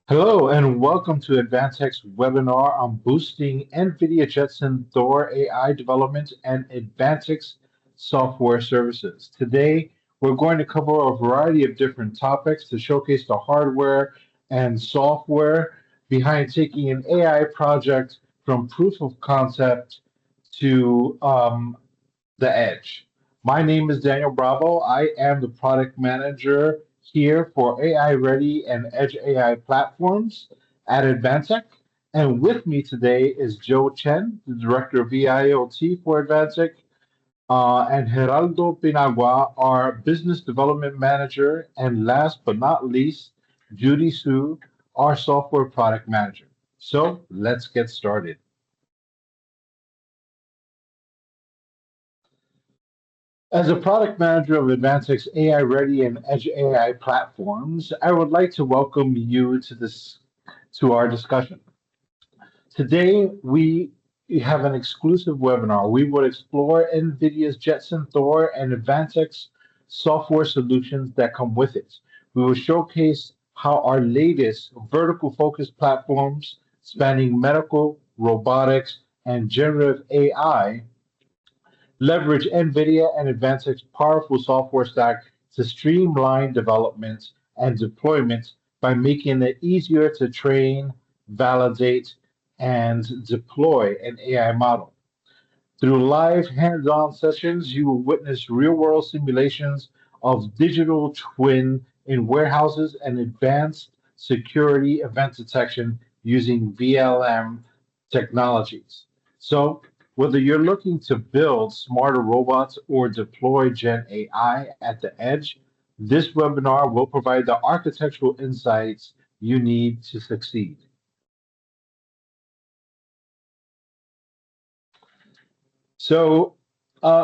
Hello and welcome to Advantech's webinar on boosting NVIDIA Jetson Thor AI development and Advantech's software services. Today, we're going to cover a variety of different topics to showcase the hardware and software behind taking an AI project from proof of concept to the edge. My name is Daniel Bravo. I am the product manager here for AI Ready and Edge AI platforms at Advantech. And with me today is Joe Chen, the director of VIoT for Advantech, and Geraldo Pinagua, our business development manager. And last but not least, Judy Su, our software product manager. So let's get started. As a product manager of Advantech's AI Ready and Edge AI platforms, I would like to welcome you to our discussion. Today, we have an exclusive webinar. We will explore NVIDIA's Jetson Thor and Advantech's software solutions that come with it. We will showcase how our latest vertical focused platforms spanning medical, robotics, and generative AI leverage NVIDIA and Advantech's powerful software stack to streamline development and deployment by making it easier to train, validate, and deploy an AI model. Through live hands-on sessions, you will witness real-world simulations of digital twin in warehouses and advanced security event detection using VLM technologies. So, whether you're looking to build smarter robots or deploy Gen AI at the edge, this webinar will provide the architectural insights you need to succeed. So,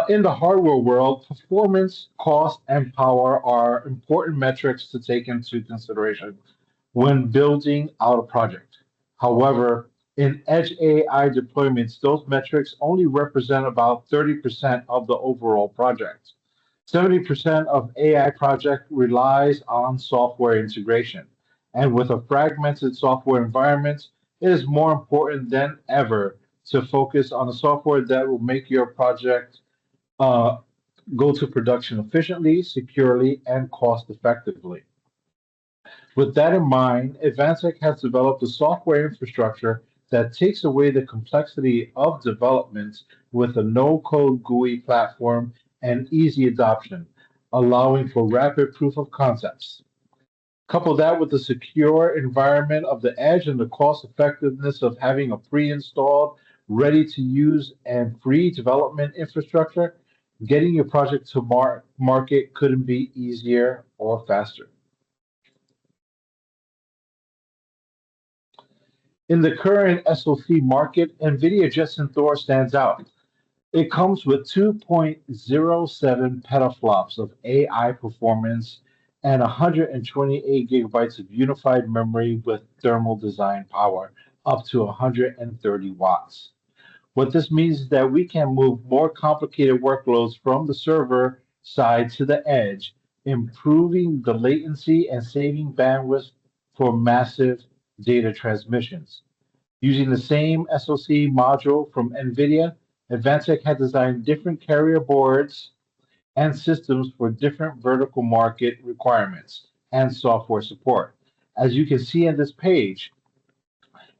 in the hardware world, performance, cost, and power are important metrics to take into consideration when building out a project. However, in edge AI deployments, those metrics only represent about 30% of the overall project. 70% of AI project relies on software integration. And with a fragmented software environment, it is more important than ever to focus on the software that will make your project uh, go to production efficiently, securely, and cost effectively. With that in mind, Advantech has developed a software infrastructure that takes away the complexity of development with a no-code GUI platform and easy adoption, allowing for rapid proof of concepts. Couple that with the secure environment of the edge and the cost effectiveness of having a pre-installed, ready to use and free development infrastructure, getting your project to market couldn't be easier or faster. In the current SoC market, NVIDIA Jetson Thor stands out. It comes with 2.07 petaflops of AI performance and 128 gigabytes of unified memory with thermal design power up to 130 watts. What this means is that we can move more complicated workloads from the server side to the edge, improving the latency and saving bandwidth for massive data transmissions. Using the same SoC module from NVIDIA, Advantech had designed different carrier boards and systems for different vertical market requirements and software support. As you can see on this page,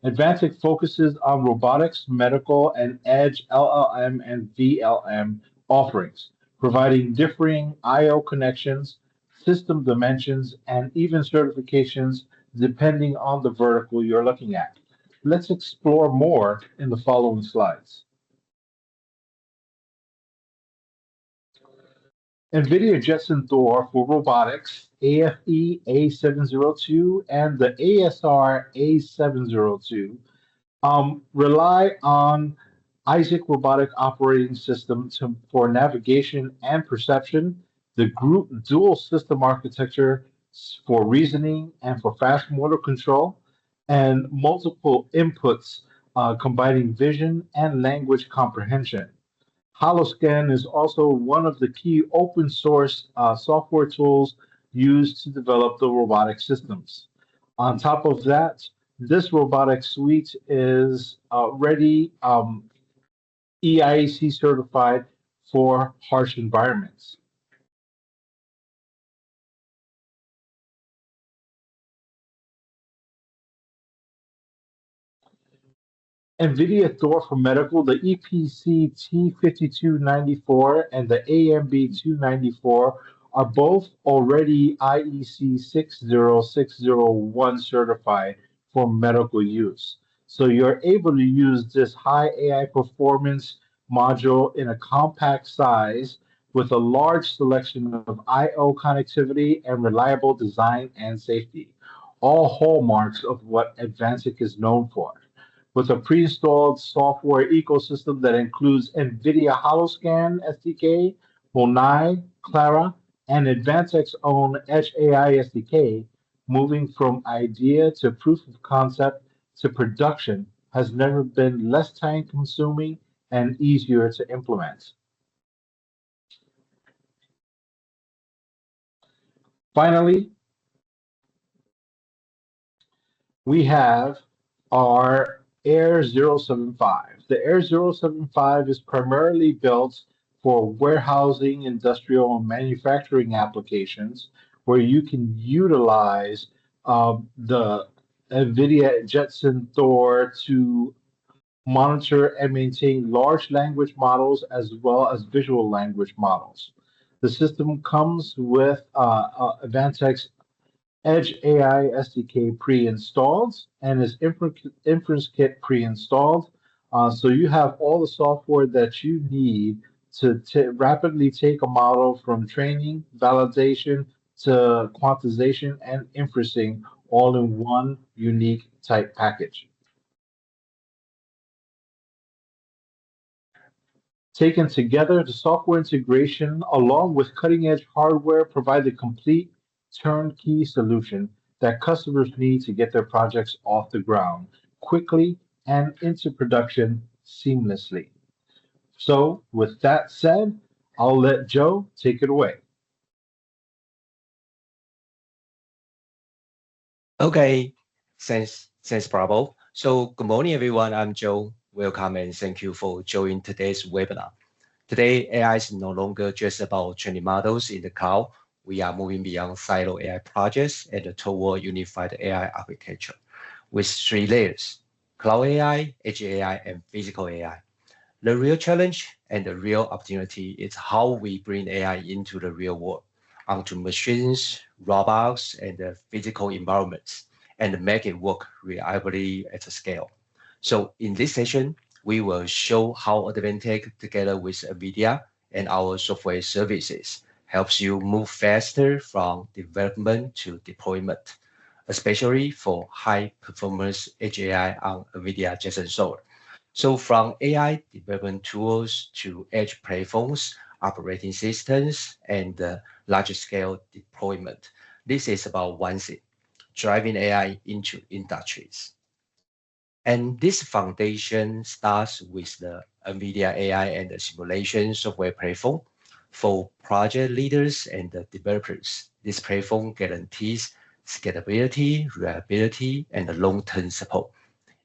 Advantech focuses on robotics, medical, and edge LLM and VLM offerings, providing differing I/O connections, system dimensions, and even certifications depending on the vertical you're looking at. Let's explore more in the following slides. NVIDIA Jetson Thor for robotics, AFE A702 and the ASR A702 rely on Isaac Robotic Operating System for navigation and perception, the group dual system architecture for reasoning and for fast motor control, and multiple inputs combining vision and language comprehension. Holoscan is also one of the key open source software tools used to develop the robotic systems. On top of that, this robotic suite is ready EIAC certified for harsh environments. NVIDIA Thor for medical, the EPC T5294 and the AMB 294 are both already IEC 60601 certified for medical use. So you're able to use this high AI performance module in a compact size with a large selection of I/O connectivity and reliable design and safety, all hallmarks of what Advantech is known for. With a pre-installed software ecosystem that includes NVIDIA HoloScan SDK, Monai, Clara, and Advantech's own Edge AI SDK, moving from idea to proof of concept to production has never been less time consuming and easier to implement. Finally, we have our Air 075. The Air 075 is primarily built for warehousing, industrial, and manufacturing applications where you can utilize the NVIDIA Jetson Thor to monitor and maintain large language models as well as visual language models. The system comes with Advantech's Edge AI SDK pre-installed and its inference kit pre-installed. So you have all the software that you need to rapidly take a model from training, validation to quantization and inferencing all in one unique type package. Taken together, the software integration along with cutting-edge hardware provide the complete turnkey solution that customers need to get their projects off the ground quickly and into production seamlessly. So, with that said, I'll let Joe take it away. Okay, thanks, Bravo. So good morning, everyone. I'm Joe. Welcome and thank you for joining today's webinar. Today, AI is no longer just about training models in the cloud. We are moving beyond silo AI projects and toward unified AI architecture with three layers: cloud AI, edge AI, and physical AI. The real challenge and the real opportunity is how we bring AI into the real world, onto machines, robots, and the physical environments, and make it work reliably at a scale. So in this session, we will show how Advantech, together with NVIDIA and our software services, helps you move faster from development to deployment, especially for high-performance edge AI on NVIDIA Jetson Solar. So from AI development tools to edge platforms, operating systems, and large-scale deployment, this is about one thing: driving AI into industries. And this foundation starts with the NVIDIA AI and the simulation software platform. For project leaders and the developers, this platform guarantees scalability, reliability, and long-term support.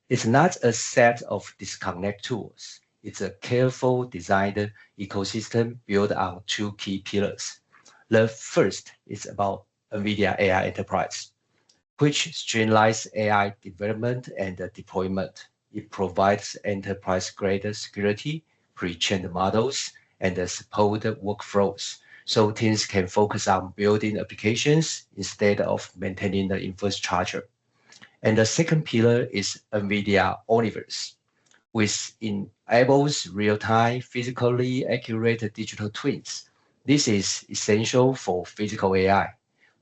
It's not a set of disconnect tools. It's a careful designed ecosystem built on two key pillars. The first is about NVIDIA AI Enterprise, which streamlines AI development and deployment. It provides enterprise-grade security, pre-trained models, and support workflows, so teams can focus on building applications instead of maintaining the infrastructure. And the second pillar is NVIDIA Omniverse, which enables real-time, physically accurate digital twins. This is essential for physical AI,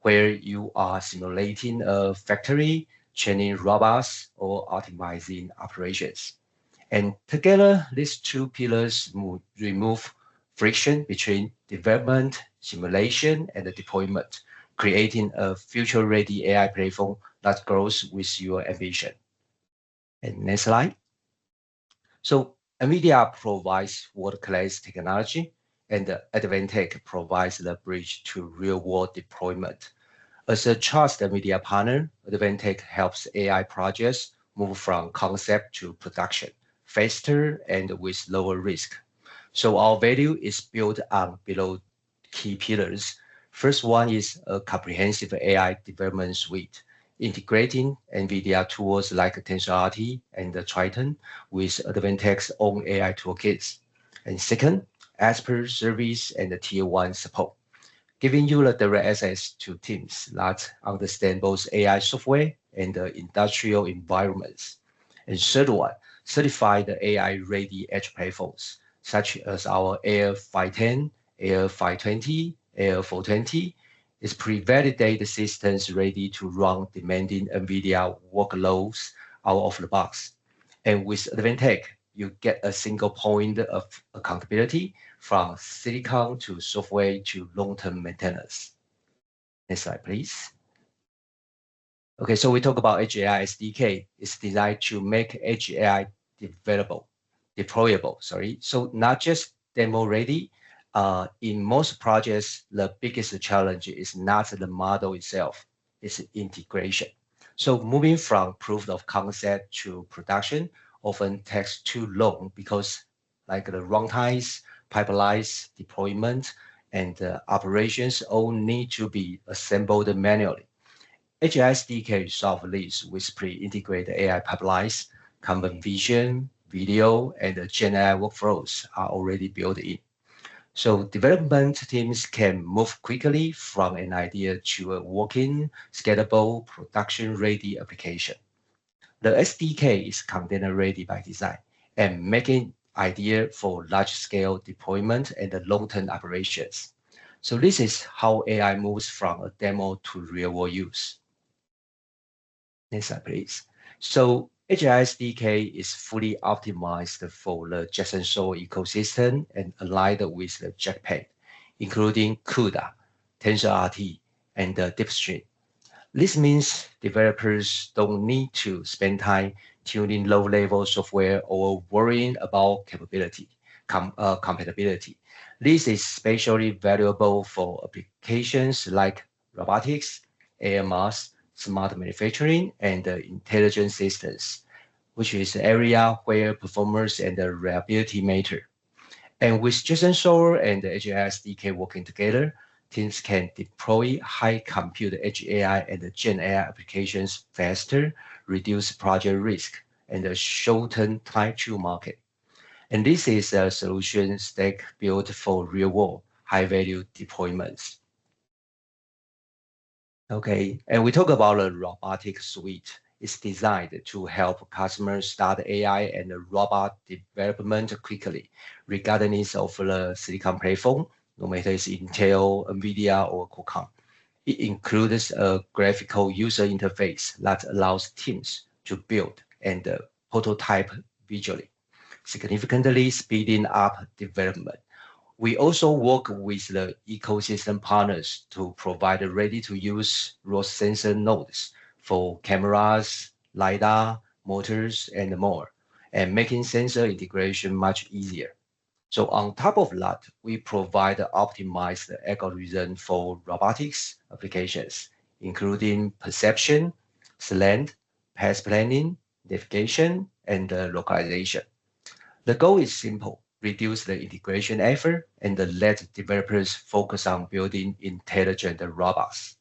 where you are simulating a factory, training robots, or optimizing operations. And together, these two pillars remove friction between development, simulation, and deployment, creating a future-ready AI platform that grows with your ambition. And next slide. So NVIDIA provides world-class technology, and Advantech provides the bridge to real-world deployment. As a trusted media partner, Advantech helps AI projects move from concept to production faster and with lower risk. So our value is built on below key pillars. First one is a comprehensive AI development suite, integrating NVIDIA tools like TensorRT and Triton with Advantech's own AI toolkits. And second, expert service and tier one support, giving you the direct access to teams that understand both AI software and the industrial environments. And third one, certified AI-ready edge platforms, such as our Air 510, Air 520, Air 420, is pre-validated systems ready to run demanding NVIDIA workloads out of the box. And with Advantech, you get a single point of accountability from silicon to software to long-term maintenance. Next slide, please. Okay, so we talk about Edge AI SDK. It's designed to make Edge AI deployable. So not just demo ready. In most projects, the biggest challenge is not the model itself, it's integration. So moving from proof of concept to production often takes too long because like the runtimes, pipelines, deployment, and operations all need to be assembled manually. HSDK solve this with pre-integrated AI pipelines, common vision, video, and Gen AI workflows are already built in. So development teams can move quickly from an idea to a working, scalable, production-ready application. The SDK is container-ready by design and making ideal for large-scale deployment and long-term operations. So this is how AI moves from a demo to real-world use. Next slide, please. So HISDK is fully optimized for the Jetson ecosystem and aligned with the Jetpack, including CUDA, TensorRT, and DeepStream. This means developers don't need to spend time tuning low-level software or worrying about compatibility. This is especially valuable for applications like robotics, AMRs, smart manufacturing, and intelligent systems, which is the area where performance and reliability matter. And with Jetson and the HISDK working together, teams can deploy high compute edge AI and Gen AI applications faster, reduce project risk, and shorten time to market. And this is a solution stack built for real-world, high-value deployments. Okay, and we talk about the robotic suite. It's designed to help customers start AI and robot development quickly, regardless of the silicon platform, no matter it's Intel, NVIDIA, or Qualcomm. It includes a graphical user interface that allows teams to build and prototype visually, significantly speeding up development. We also work with the ecosystem partners to provide ready-to-use raw sensor nodes for cameras, LiDAR, motors, and more, and making sensor integration much easier. So on top of that, we provide optimized algorithm for robotics applications, including perception, slant, path planning, navigation, and localization. The goal is simple: reduce the integration effort and let developers focus on building intelligent robots.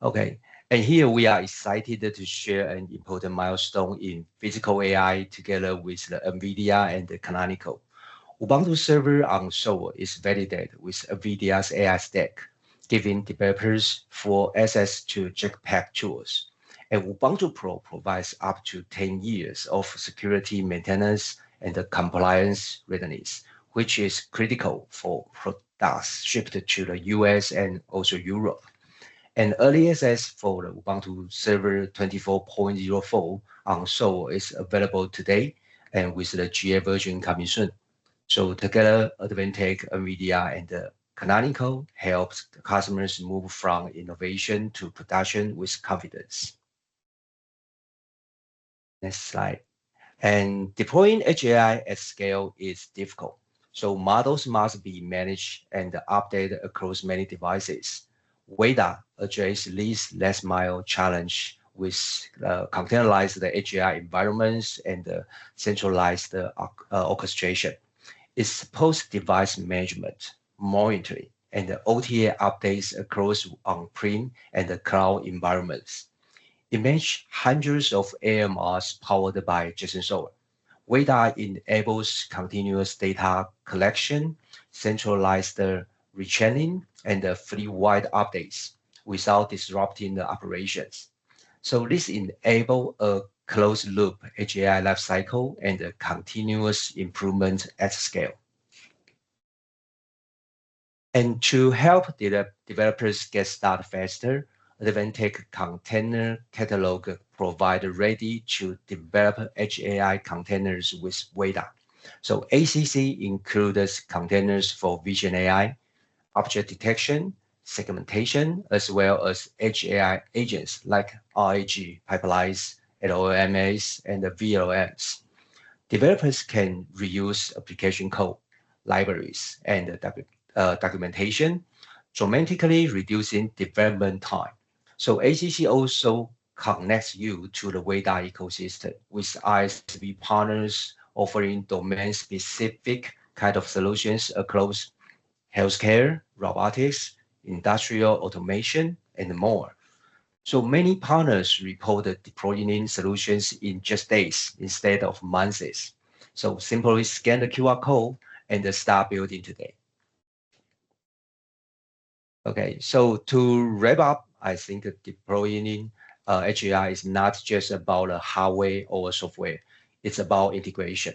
Okay, and here we are excited to share an important milestone in physical AI together with the NVIDIA and the Canonical. Ubuntu Server on Thor is validated with NVIDIA's AI stack, giving developers full access to Jetpack tools. And Ubuntu Pro provides up to 10 years of security maintenance and compliance readiness, which is critical for products shipped to the US and also Europe. And early access for the Ubuntu Server 24.04 on Thor is available today, and with the GA version coming soon. So together, Advantech, NVIDIA, and Canonical helps customers move from innovation to production with confidence. Next slide. And deploying Edge AI at scale is difficult. So models must be managed and updated across many devices. Weda address this last mile challenge with containerized HAI environments and centralized orchestration. It supports device management, monitoring, and OTA updates across on-prem and cloud environments. It manages hundreds of AMRs powered by Jetson. Weda enables continuous data collection, centralized retraining, and fleet-wide updates without disrupting the operations. So this enables a closed-loop HAI lifecycle and a continuous improvement at scale. And to help developers get started faster, Advantech Container Catalog provide ready-to-develop HAI containers with Weda. So ACC includes containers for vision AI, object detection, segmentation, as well as HAI agents like RAG pipelines, LLMs, and VLMs. Developers can reuse application code, libraries, and documentation, dramatically reducing development time. So ACC also connects you to the Weda ecosystem with ISV partners offering domain-specific kind of solutions across healthcare, robotics, industrial automation, and more. So many partners reported deploying solutions in just days instead of months. So simply scan the QR code and start building today. Okay, so to wrap up, I think deploying HAI is not just about a hardware or software. It's about integration.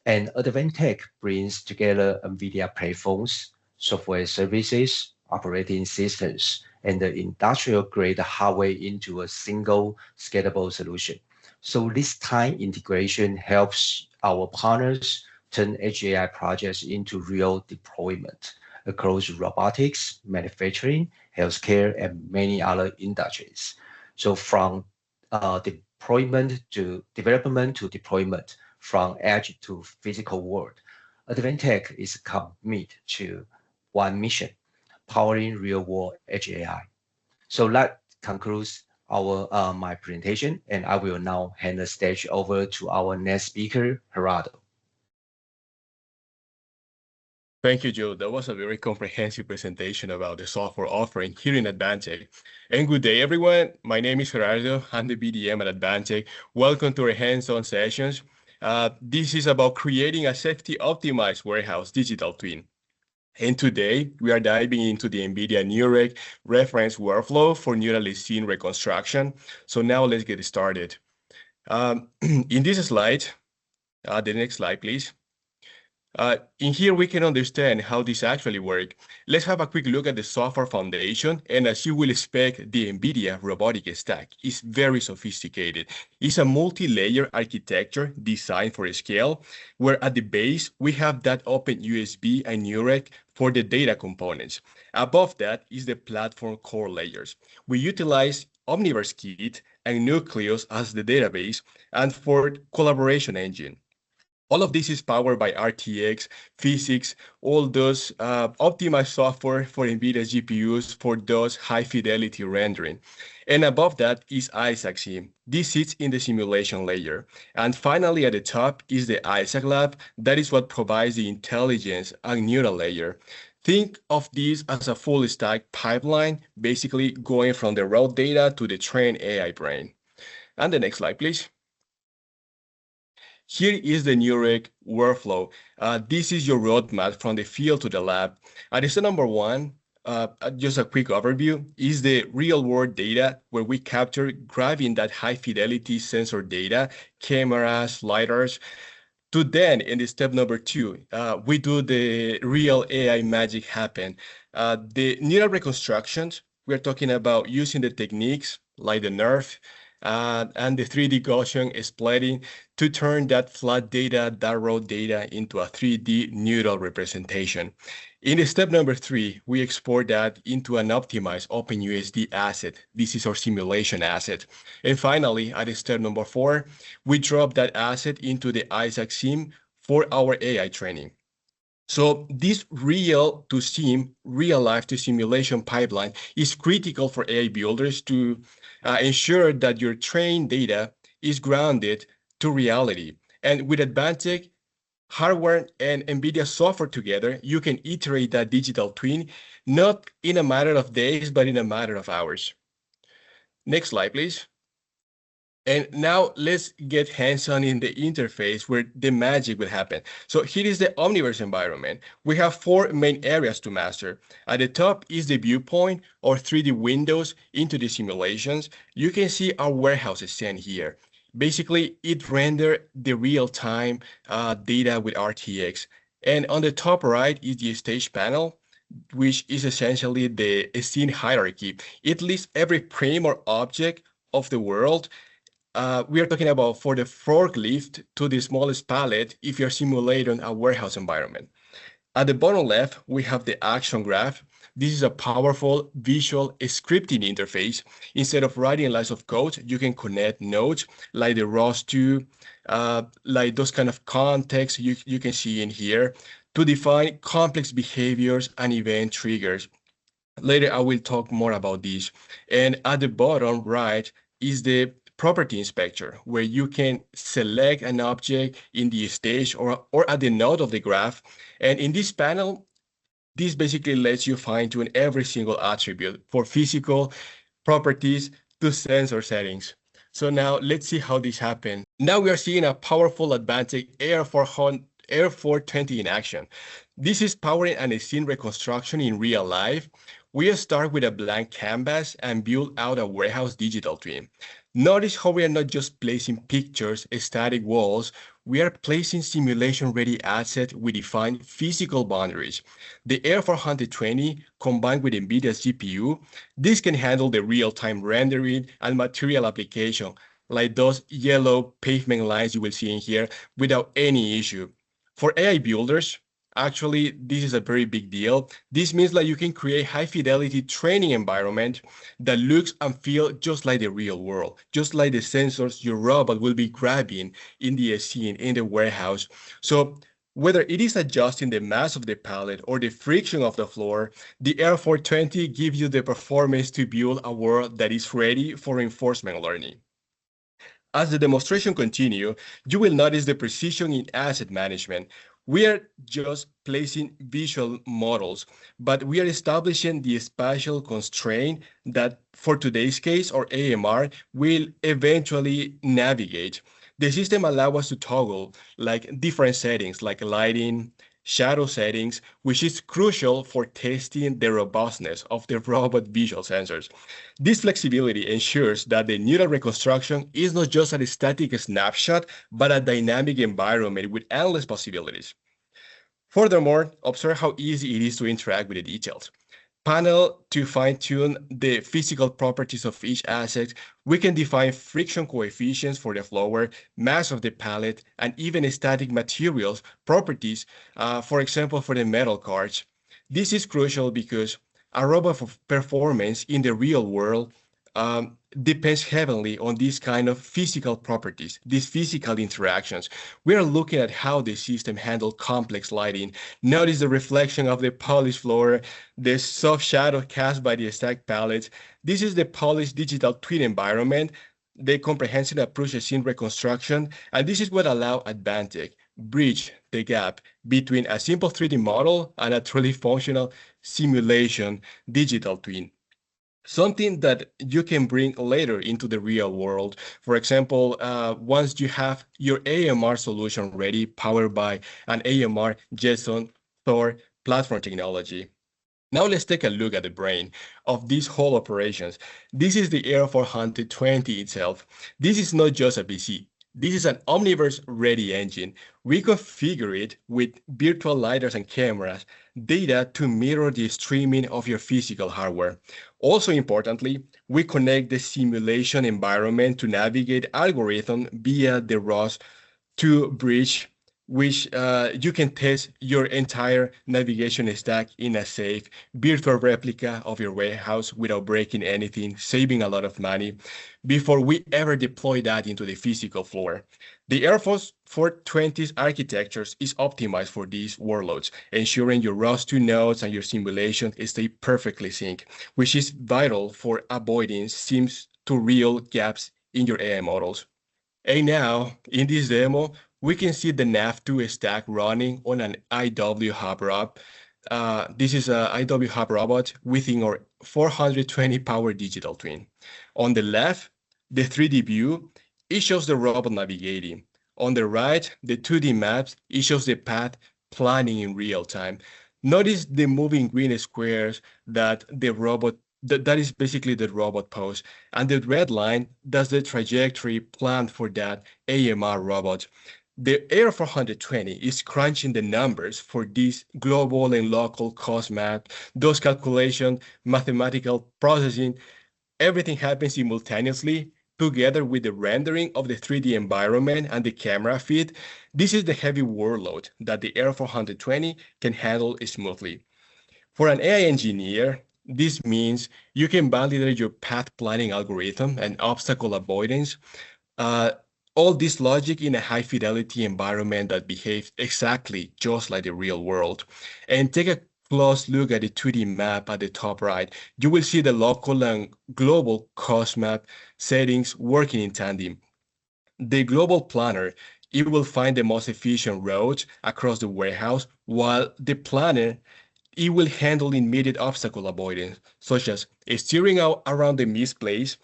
And Advantech brings together NVIDIA platforms, software services, operating systems, and the industrial-grade hardware into a single scalable solution. So this tight integration helps our partners turn HAI projects into real deployment across robotics, manufacturing, healthcare, and many other industries. So from development to deployment, from edge to physical world, Advantech is committed to one mission, powering real-world HAI. So that concludes my presentation, and I will now hand the stage over to our next speaker, Gerardo. Thank you, Joe. That was a very comprehensive presentation about the software offering here in Advantech. And good day, everyone. My name is Gerardo. I'm the BDM at Advantech. Welcome to our hands-on sessions. This is about creating a safety-optimized warehouse digital twin. And today, we are diving into the NVIDIA NeuRec reference workflow for neurally seen reconstruction. So now let's get started. In this slide, the next slide, please. In here, we can understand how this actually works. Let's have a quick look at the software foundation. And as you will expect, the NVIDIA robotic stack is very sophisticated. It's a multi-layer architecture designed for scale, where at the base, we have that open USB and NeuRec for the data components. Above that is the platform core layers. We utilize Omniverse Kit and Nucleus as the database and for collaboration engine. All of this is powered by RTX, physics, all those optimized software for NVIDIA GPUs for those high-fidelity rendering. And above that is Isaac Sim. This sits in the simulation layer. And finally, at the top is the Isaac Lab. That is what provides the intelligence and neural layer. Think of this as a full stack pipeline, basically going from the raw data to the trained AI brain. And the next slide, please. Here is the NeuRec workflow. This is your roadmap from the field to the lab. Step number one, just a quick overview, is the real-world data where we capture grabbing that high-fidelity sensor data, cameras, lidars. To then, in the step number two, we do the real AI magic happen. The neural reconstructions, we're talking about using the techniques like the NERF, and the 3D Gaussian splitting to turn that flat data, that raw data into a 3D neural representation. In step number three, we export that into an optimized OpenUSD asset. This is our simulation asset. And finally, at step number four, we drop that asset into the Isaac Sim for our AI training. So this real to sim, real life to simulation pipeline is critical for AI builders to ensure that your trained data is grounded to reality. And with Advantech, hardware and NVIDIA software together, you can iterate that digital twin, not in a matter of days, but in a matter of hours. Next slide, please. And now let's get hands-on in the interface where the magic will happen. So here is the Omniverse environment. We have 4 main areas to master. At the top is the viewpoint or 3D windows into the simulations. You can see our warehouse scene here. Basically, it renders the real-time data with RTX. And on the top right is the stage panel, which is essentially the scene hierarchy. It lists every frame or object of the world. We are talking about for the forklift to the smallest pallet if you're simulating a warehouse environment. At the bottom left, we have the action graph. This is a powerful visual scripting interface. Instead of writing lines of code, you can connect nodes like the ROS2, like those kind of contexts you can see in here to define complex behaviors and event triggers. Later, I will talk more about this. And at the bottom right is the property inspector, where you can select an object in the stage or at the node of the graph. And in this panel, this basically lets you fine-tune every single attribute for physical properties to sensor settings. So now let's see how this happens. Now we are seeing a powerful Advantech AR420 in action. This is powering an scene reconstruction in real life. We start with a blank canvas and build out a warehouse digital twin. Notice how we are not just placing pictures, static walls, we are placing simulation-ready assets with defined physical boundaries. The AR420 combined with NVIDIA's GPU, this can handle the real-time rendering and material application, like those yellow pavement lines you will see in here, without any issue. For AI builders, actually, this is a very big deal. This means that you can create high-fidelity training environment that looks and feels just like the real world, just like the sensors your robot will be grabbing in the scene, in the warehouse. So whether it is adjusting the mass of the pallet or the friction of the floor, the AR420 gives you the performance to build a world that is ready for reinforcement learning. As the demonstration continues, you will notice the precision in asset management. We are just placing visual models, but we are establishing the spatial constraint that for today's case, or AMR, will eventually navigate. The system allows us to toggle like different settings like lighting, shadow settings, which is crucial for testing the robustness of the robot visual sensors. This flexibility ensures that the neural reconstruction is not just a static snapshot, but a dynamic environment with endless possibilities. Furthermore, observe how easy it is to interact with the details. Panel to fine-tune the physical properties of each asset, we can define friction coefficients for the floor, mass of the pallet, and even static materials properties, for example, for the metal cards. This is crucial because a robot performance in the real world depends heavily on these kind of physical properties, these physical interactions. We are looking at how the system handles complex lighting. Notice the reflection of the polished floor, the soft shadow cast by the stacked pallets. This is the polished digital twin environment, the comprehensive approach to scene reconstruction, and this is what allows Advantech bridge the gap between a simple 3D model and a truly functional simulation digital twin. Something that you can bring later into the real world. For example, once you have your AMR solution ready, powered by an AMR Jetson Thor platform technology. Now let's take a look at the brain of these whole operations. This is the AR420 itself. This is not just a PC. This is an Omniverse-ready engine. We configure it with virtual lidars and cameras, data to mirror the streaming of your physical hardware. Also importantly, we connect the simulation environment to navigate algorithm via the ROS to bridge which you can test your entire navigation stack in a safe virtual replica of your warehouse without breaking anything, saving a lot of money before we ever deploy that into the physical floor. The Air Force 420's architectures is optimized for these workloads, ensuring your ROS2 nodes and your simulation stay perfectly synced, which is vital for avoiding seams to real gaps in your AI models. And now, in this demo, we can see the nav2 stack running on an IW Hub Rob. This is an IW Hub robot within our 420 power digital twin. On the left, the 3D view, it shows the robot navigating. On the right, the 2D maps, it shows the path planning in real time. Notice the moving green squares that the robot that is basically the robot pose. And the red line, that's the trajectory planned for that AMR robot. The Air 420 is crunching the numbers for this global and local cost map, those calculation, mathematical processing, everything happens simultaneously together with the rendering of the 3D environment and the camera feed. This is the heavy workload that the Air 420 can handle smoothly. For an AI engineer, this means you can validate your path planning algorithm and obstacle avoidance. All this logic in a high fidelity environment that behaves exactly just like the real world. And take a close look at the 2D map at the top right. You will see the local and global cost map settings working in tandem. The global planner, it will find the most efficient routes across the warehouse, while the planner it will handle immediate obstacle avoidance, such as steering out around the misplace,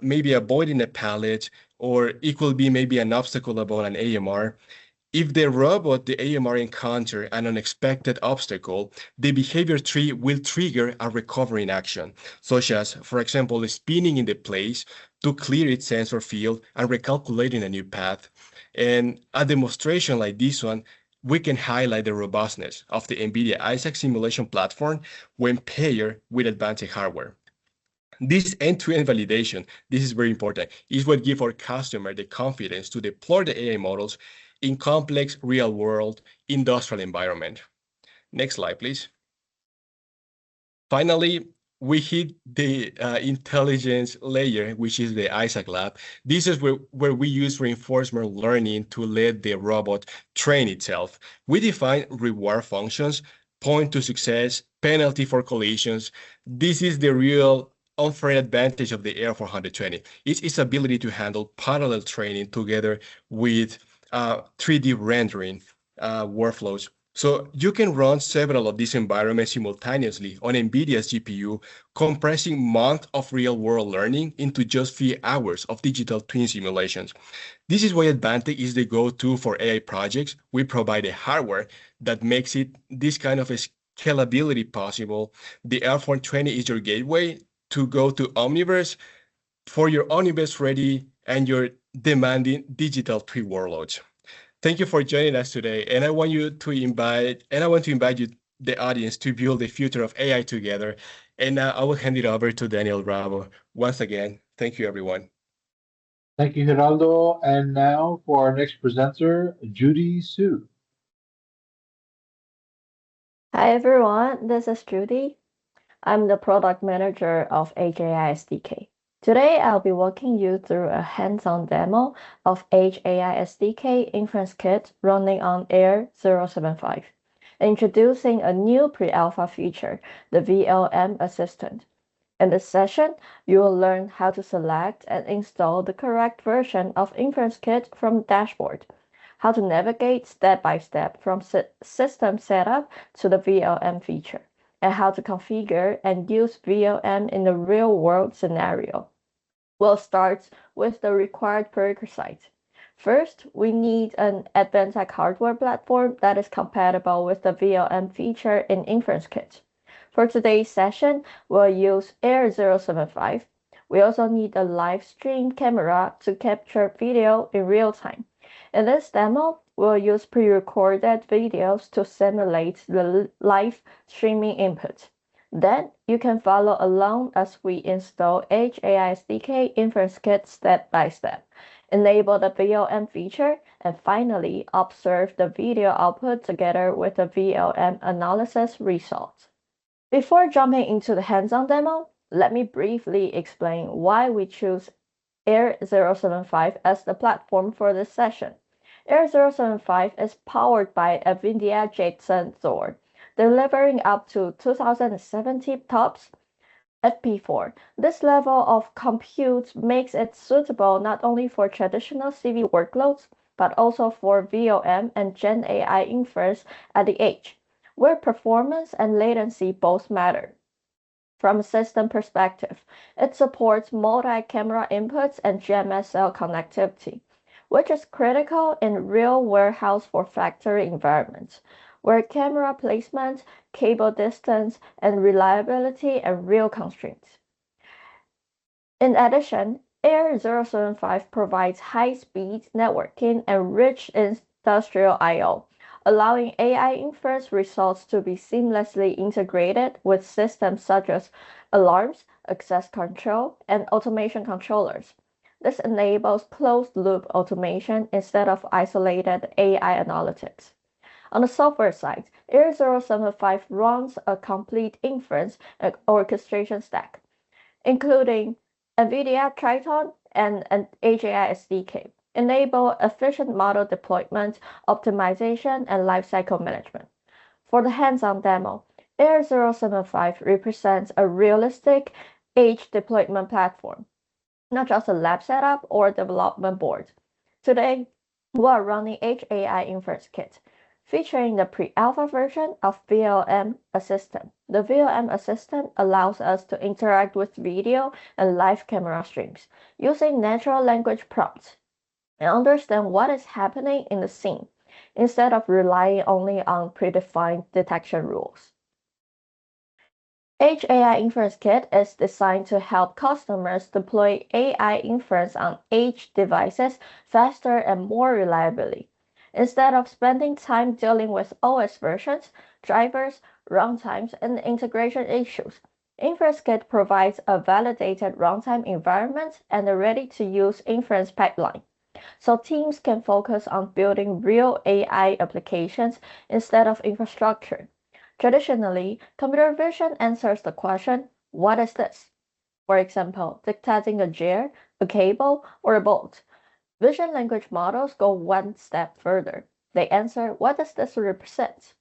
maybe avoiding a pallet, or it could be maybe an obstacle about an AMR. If the robot, the AMR, encounter an unexpected obstacle, the behavior tree will trigger a recovering action, such as, for example, spinning in the place to clear its sensor field and recalculating a new path. And a demonstration like this one, we can highlight the robustness of the NVIDIA Isaac simulation platform when paired with Advantech hardware. This end-to-end validation, this is very important, is what gives our customer the confidence to deploy the AI models in complex real-world industrial environment. Next slide, please. Finally, we hit the intelligence layer, which is the Isaac Lab. This is where we use reinforcement learning to let the robot train itself. We define reward functions, point to success, penalty for collisions. This is the real unfair advantage of the Air 420. It's its ability to handle parallel training together with 3D rendering workflows. So you can run several of these environments simultaneously on NVIDIA's GPU, compressing months of real-world learning into just few hours of digital twin simulations. This is why Advantech is the go-to for AI projects. We provide a hardware that makes this kind of scalability possible. The Air 420 is your gateway to go to Omniverse for your Omniverse ready and your demanding digital twin workloads. Thank you for joining us today, and I want to invite you, the audience, to build the future of AI together. And now I will hand it over to Daniel Bravo. Once again, thank you, everyone. Thank you, Geraldo. And now for our next presenter, Judy Su. Hi, everyone. This is Judy. I'm the product manager of AI SDK. Today, I'll be walking you through a hands-on demo of AI SDK Inference Kit running on Air 075, introducing a new pre-alpha feature, the VLM Assistant. In this session, you will learn how to select and install the correct version of Inference Kit from the dashboard, how to navigate step-by-step from system setup to the VLM feature, and how to configure and use VLM in the real-world scenario. We'll start with the required prerequisites. First, we need an Advantech hardware platform that is compatible with the VLM feature in Inference Kit. For today's session, we'll use Air 075. We also need a live stream camera to capture video in real time. In this demo, we'll use pre-recorded videos to simulate the live streaming input. Then you can follow along as we install AI SDK Inference Kit step by step. enable the VLM feature, and finally observe the video output together with the VLM analysis results. Before jumping into the hands-on demo, let me briefly explain why we choose Air075 as the platform for this session. Air075 is powered by NVIDIA Jetson Thor, delivering up to 2070 TOPS FP4. This level of compute makes it suitable not only for traditional CV workloads, but also for VLM and Gen AI inference at the edge, where performance and latency both matter. From a system perspective, it supports multi-camera inputs and GMSL connectivity, which is critical in real warehouse or factory environments, where camera placement, cable distance, and reliability are real constraints. In addition, Air075 provides high-speed networking and rich industrial I/O, allowing AI inference results to be seamlessly integrated with systems such as alarms, access control, and automation controllers. This enables closed-loop automation instead of isolated AI analytics. On the software side, Air075 runs a complete inference and orchestration stack, including NVIDIA Triton and an HAI SDK, enable efficient model deployment, optimization, and lifecycle management. For the hands-on demo, Air075 represents a realistic edge deployment platform, not just a lab setup or development board. Today, we are running Edge AI Inference Kit, featuring the pre-alpha version of VLM Assistant. The VLM Assistant allows us to interact with video and live camera streams using natural language prompts and understand what is happening in the scene instead of relying only on predefined detection rules. Edge AI Inference Kit is designed to help customers deploy AI inference on edge devices faster and more reliably. Instead of spending time dealing with OS versions, drivers, runtimes, and integration issues, Inference Kit provides a validated runtime environment and a ready-to-use inference pipeline, so teams can focus on building real AI applications instead of infrastructure. Traditionally, computer vision answers the question, what is this? For example, detecting a jar, a cable, or a bolt. Vision language models go one step further. They answer, what does this represent?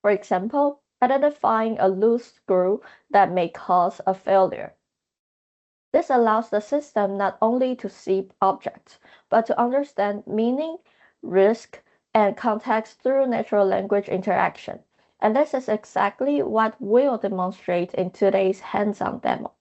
For example, identifying a loose screw that may cause a failure. This allows the system not only to see objects, but to understand meaning, risk, and context through natural language interaction. And this is exactly what we'll demonstrate in today's hands-on demo.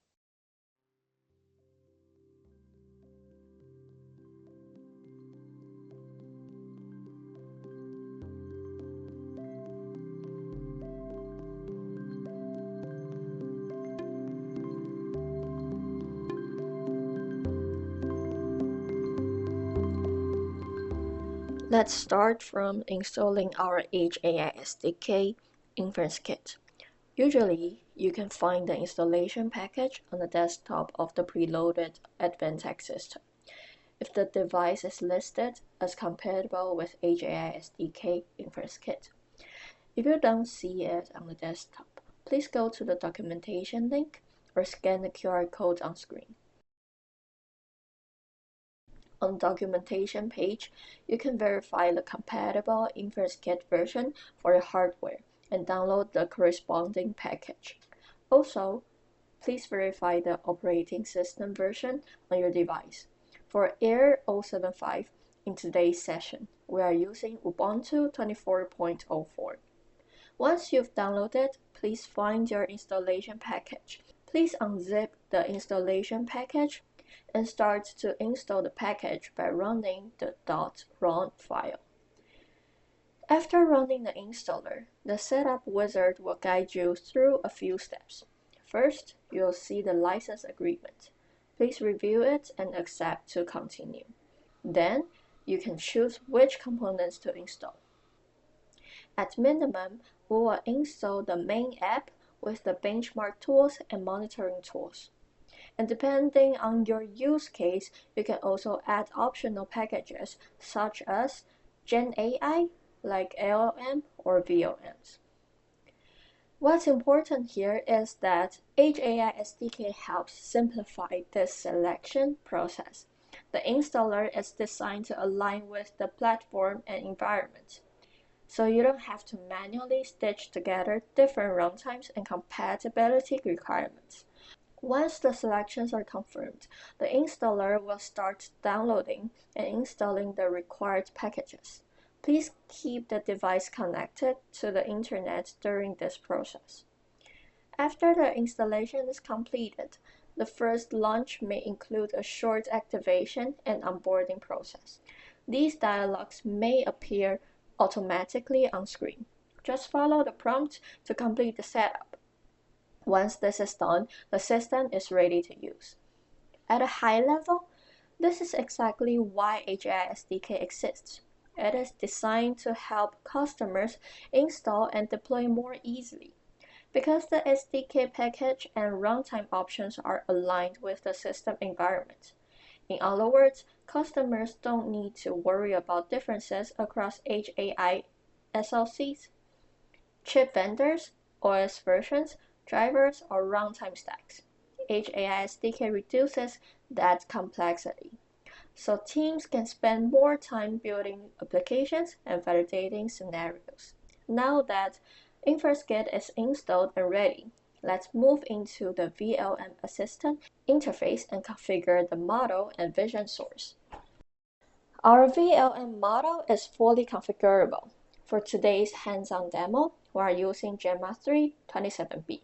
Let's start from installing our Edge AI SDK Inference Kit. Usually, you can find the installation package on the desktop of the preloaded Advantech system. If the device is listed as compatible with Edge AI SDK Inference Kit. If you don't see it on the desktop, please go to the documentation link or scan the QR code on screen. On the documentation page, you can verify the compatible Inference Kit version for your hardware and download the corresponding package. Also, please verify the operating system version on your device. For Air075, in today's session, we are using Ubuntu 24.04. Once you've downloaded, please find your installation package. Please unzip the installation package and start to install the package by running the .run file. After running the installer, the setup wizard will guide you through a few steps. First, you'll see the license agreement. Please review it and accept to continue. Then, you can choose which components to install. At minimum, we will install the main app with the benchmark tools and monitoring tools. And depending on your use case, you can also add optional packages such as Gen AI, like LLM or VLMs. What's important here is that Edge AI SDK helps simplify this selection process. The installer is designed to align with the platform and environment, so you don't have to manually stitch together different runtimes and compatibility requirements. Once the selections are confirmed, the installer will start downloading and installing the required packages. Please keep the device connected to the internet during this process. After the installation is completed, the first launch may include a short activation and onboarding process. These dialogues may appear automatically on screen. Just follow the prompt to complete the setup. Once this is done, the system is ready to use. At a high level, this is exactly why HAI SDK exists. It is designed to help customers install and deploy more easily. Because the SDK package and runtime options are aligned with the system environment. In other words, customers don't need to worry about differences across HAI SLCs, chip vendors, OS versions, drivers, or runtime stacks. HAI SDK reduces that complexity, so teams can spend more time building applications and validating scenarios. Now that InfraSkit is installed and ready, let's move into the VLM Assistant interface and configure the model and vision source. Our VLM model is fully configurable. For today's hands-on demo, we are using Gemma 3 27B.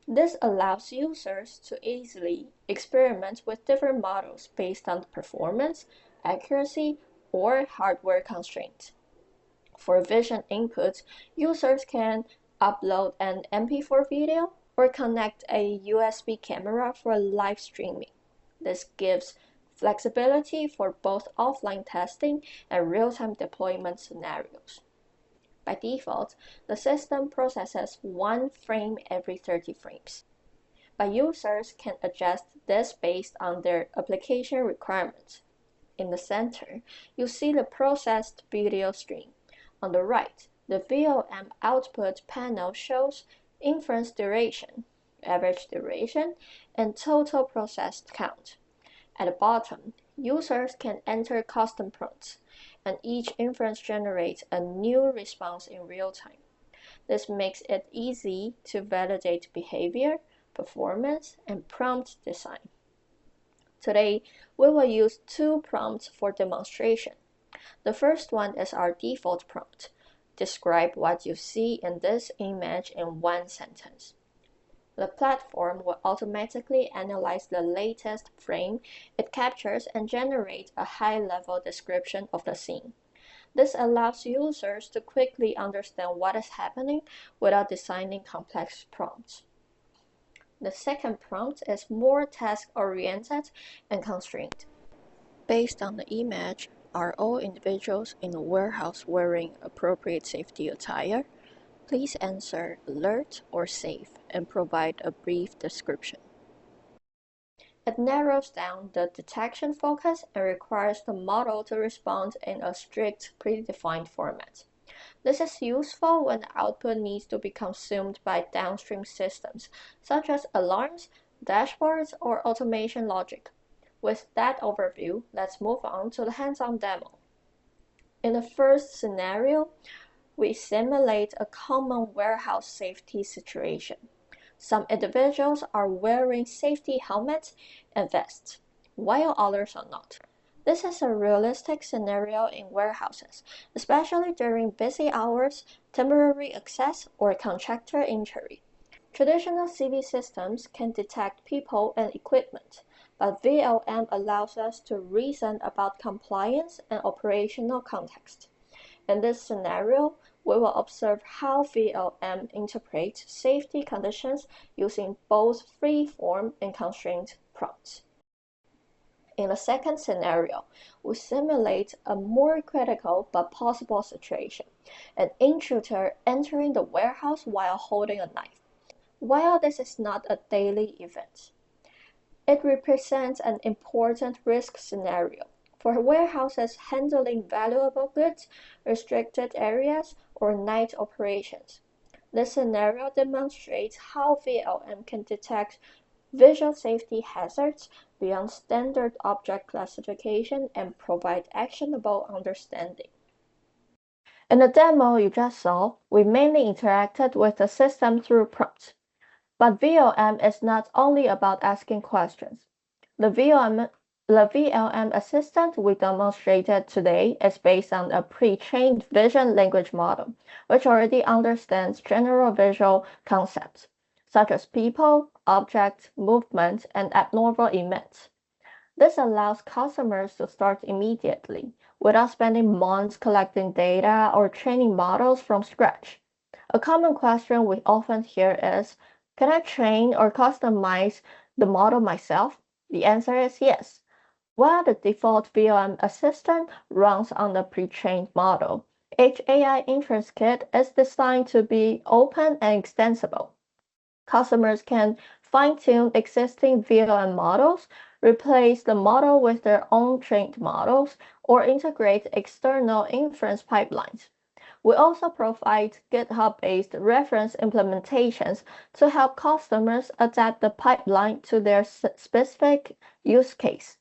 This allows users to easily experiment with different models based on performance, accuracy, or hardware constraints. For vision inputs, users can upload an MP4 video or connect a USB camera for live streaming. This gives flexibility for both offline testing and real-time deployment scenarios. By default, the system processes 1 frame every 30 frames, but users can adjust this based on their application requirements. In the center, you see the processed video stream. On the right, the VLM output panel shows inference duration, average duration, and total processed count. At the bottom, users can enter custom prompts, and each inference generates a new response in real time. This makes it easy to validate behavior, performance, and prompt design. Today, we will use 2 prompts for demonstration. The first one is our default prompt. Describe what you see in this image in 1 sentence. The platform will automatically analyze the latest frame it captures and generate a high-level description of the scene. This allows users to quickly understand what is happening without designing complex prompts. The second prompt is more task-oriented and constrained. Based on the image, are all individuals in the warehouse wearing appropriate safety attire? Please answer alert or safe and provide a brief description. It narrows down the detection focus and requires the model to respond in a strict predefined format. This is useful when the output needs to be consumed by downstream systems, such as alarms, dashboards, or automation logic. With that overview, let's move on to the hands-on demo. In the first scenario, we simulate a common warehouse safety situation. Some individuals are wearing safety helmets and vests, while others are not. This is a realistic scenario in warehouses, especially during busy hours, temporary access, or contractor injury. Traditional CV systems can detect people and equipment, but VLM allows us to reason about compliance and operational context. In this scenario, we will observe how VLM interprets safety conditions using both free-form and constrained prompts. In the second scenario, we simulate a more critical but possible situation, an intruder entering the warehouse while holding a knife. While this is not a daily event, It represents an important risk scenario for warehouses handling valuable goods, restricted areas, or night operations. This scenario demonstrates how VLM can detect visual safety hazards beyond standard object classification and provide actionable understanding. In the demo you just saw, we mainly interacted with the system through prompts. But VLM is not only about asking questions. The VLM assistant we demonstrated today is based on a pre-trained vision language model, which already understands general visual concepts, such as people, objects, movement, and abnormal events. This allows customers to start immediately, without spending months collecting data or training models from scratch. A common question we often hear is, can I train or customize the model myself? The answer is yes. While the default VLM assistant runs on the pre-trained model, Edge AI Inference Kit is designed to be open and extensible. Customers can fine-tune existing VLM models, replace the model with their own trained models, or integrate external inference pipelines. We also provide GitHub-based reference implementations to help customers adapt the pipeline to their specific use case.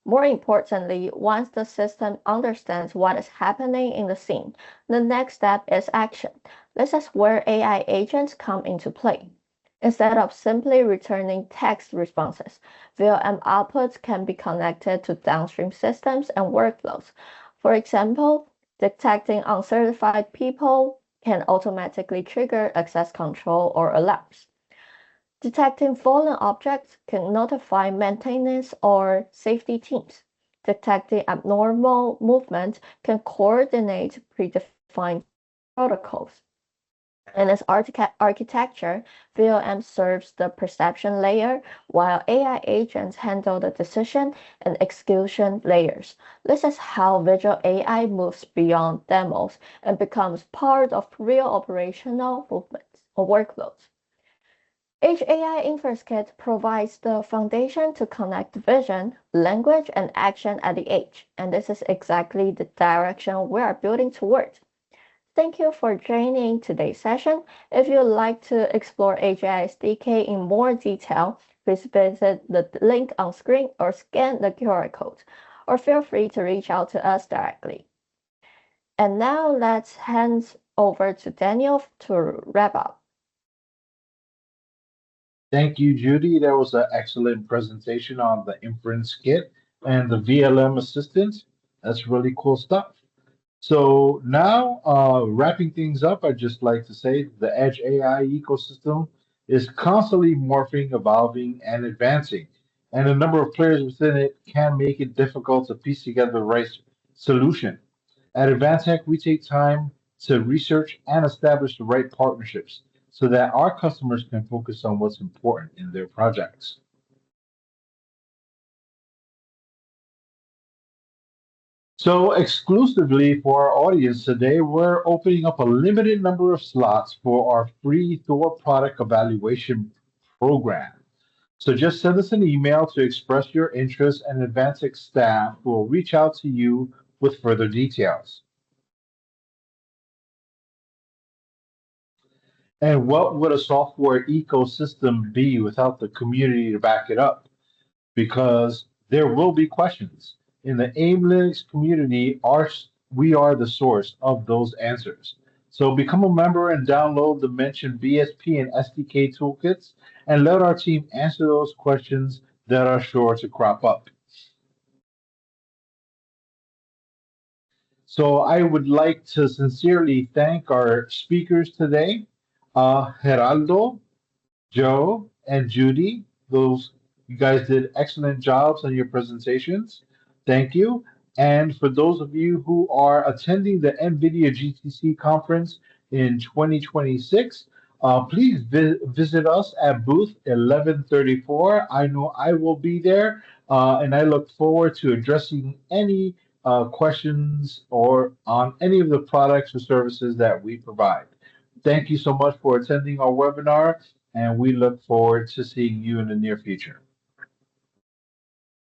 More importantly, once the system understands what is happening in the scene, the next step is action. This is where AI agents come into play. Instead of simply returning text responses, VLM outputs can be connected to downstream systems and workflows. For example, detecting uncertified people can automatically trigger access control or alarms. Detecting fallen objects can notify maintenance or safety teams. Detecting abnormal movement can coordinate predefined protocols. In its architecture, VLM serves the perception layer, while AI agents handle the decision and execution layers. This is how visual AI moves beyond demos and becomes part of real operational movements or workflows. Edge AI Inference Kit provides the foundation to connect vision, language, and action at the edge, and this is exactly the direction we are building toward. Thank you for joining today's session. If you'd like to explore Edge AI SDK in more detail, please visit the link on screen or scan the QR code, or feel free to reach out to us directly. And now let's hand over to Daniel to wrap up. Thank you, Judy. That was an excellent presentation on the inference kit and the VLM assistant. That's really cool stuff. So now, wrapping things up, I'd just like to say the Edge AI ecosystem is constantly morphing, evolving, and advancing, and the number of players within it can make it difficult to piece together the right solution. At Advantech, we take time to research and establish the right partnerships so that our customers can focus on what's important in their projects. So exclusively for our audience today, we're opening up a limited number of slots for our free Thor product evaluation program. So just send us an email to express your interest, and Advantech staff will reach out to you with further details. And what would a software ecosystem be without the community to back it up? Because there will be questions. In the AIM Linux community, we are the source of those answers. So become a member and download the mentioned BSP and SDK toolkits, and let our team answer those questions that are sure to crop up. So I would like to sincerely thank our speakers today, Geraldo, Joe, and Judy. You guys did excellent jobs on your presentations. Thank you. And for those of you who are attending the NVIDIA GTC conference in 2026, please visit us at booth 1134. I know I will be there, and I look forward to addressing any questions or on any of the products or services that we provide. Thank you so much for attending our webinar, and we look forward to seeing you in the near future.